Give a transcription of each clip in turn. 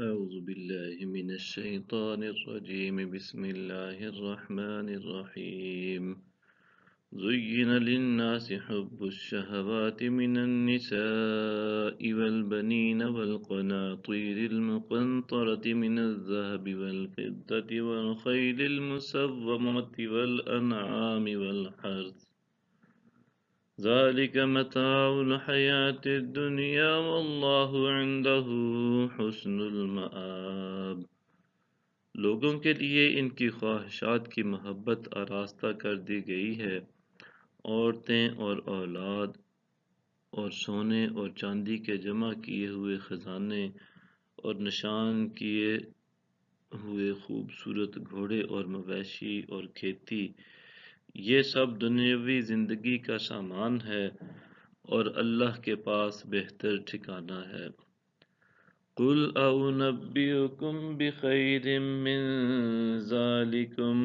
أعوذ بالله من الشيطان الرجيم بسم الله الرحمن الرحيم زين للناس حب الشهوات من النساء والبنين والقناطير المقنطرة من الذهب والفضة والخيل المسومة والأنعام والحرث ذلك متاع الحياة الدنيا والله عنده حسن المآب۔ لوگوں کے لیے ان کی خواہشات کی محبت آراستہ کر دی گئی ہے، عورتیں اور اولاد اور سونے اور چاندی کے جمع کیے ہوئے خزانے اور نشان کیے ہوئے خوبصورت گھوڑے اور مویشی اور کھیتی، یہ سب دنیاوی زندگی کا سامان ہے اور اللہ کے پاس بہتر ٹھکانہ ہے۔ قُلْ أَنُبِّئُكُمْ بِخَيْرٍ مِّن ذَلِكُمْ،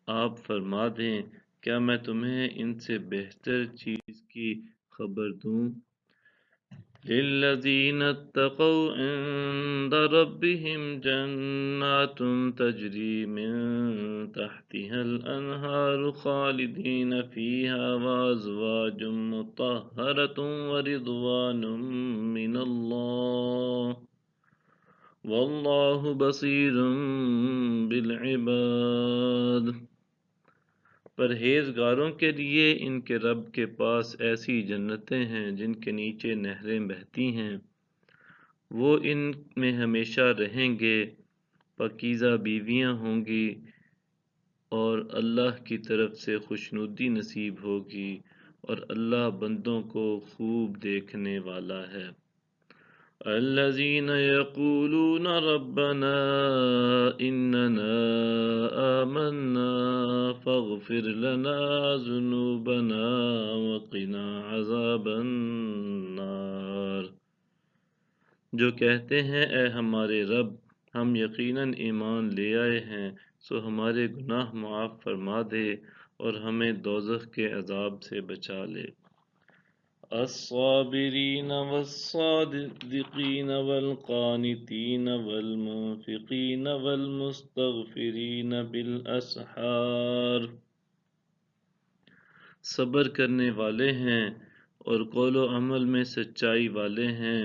آپ فرما دیں کیا میں تمہیں ان سے بہتر چیز کی خبر دوں؟ لِلَّذِينَ اتَّقَوْا عِندَ رَبِّهِمْ جَنَّاتٌ تَجْرِي مِن تَحْتِهَا الْأَنْهَارُ خَالِدِينَ فِيهَا وَأَزْوَاجٌ مُطَهَّرَةٌ وَرِضْوَانٌ مِّنَ اللَّهِ وَاللَّهُ بَصِيرٌ بِالْعِبَادِ۔ پرہیزگاروں کے لیے ان کے رب کے پاس ایسی جنتیں ہیں جن کے نیچے نہریں بہتی ہیں، وہ ان میں ہمیشہ رہیں گے، پاکیزہ بیویاں ہوں گی اور اللہ کی طرف سے خوشنودی نصیب ہوگی، اور اللہ بندوں کو خوب دیکھنے والا ہے۔ الذين يقولون ربنا إننا آمنا فاغفر لنا ذنوبنا وقنا عذاب النار، جو کہتے ہیں اے ہمارے رب، ہم یقیناً ایمان لے آئے ہیں، سو ہمارے گناہ معاف فرما دے اور ہمیں دوزخ کے عذاب سے بچا لے۔ الصابرین والصادقین والقانتین والمنفقین والمستغفرین بالاسحار، صبر کرنے والے ہیں اور قول و عمل میں سچائی والے ہیں،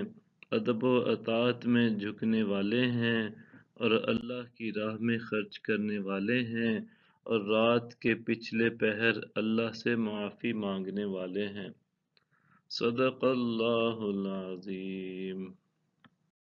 ادب و اطاعت میں جھکنے والے ہیں، اور اللہ کی راہ میں خرچ کرنے والے ہیں، اور رات کے پچھلے پہر اللہ سے معافی مانگنے والے ہیں۔ صدق اللہ العظیم۔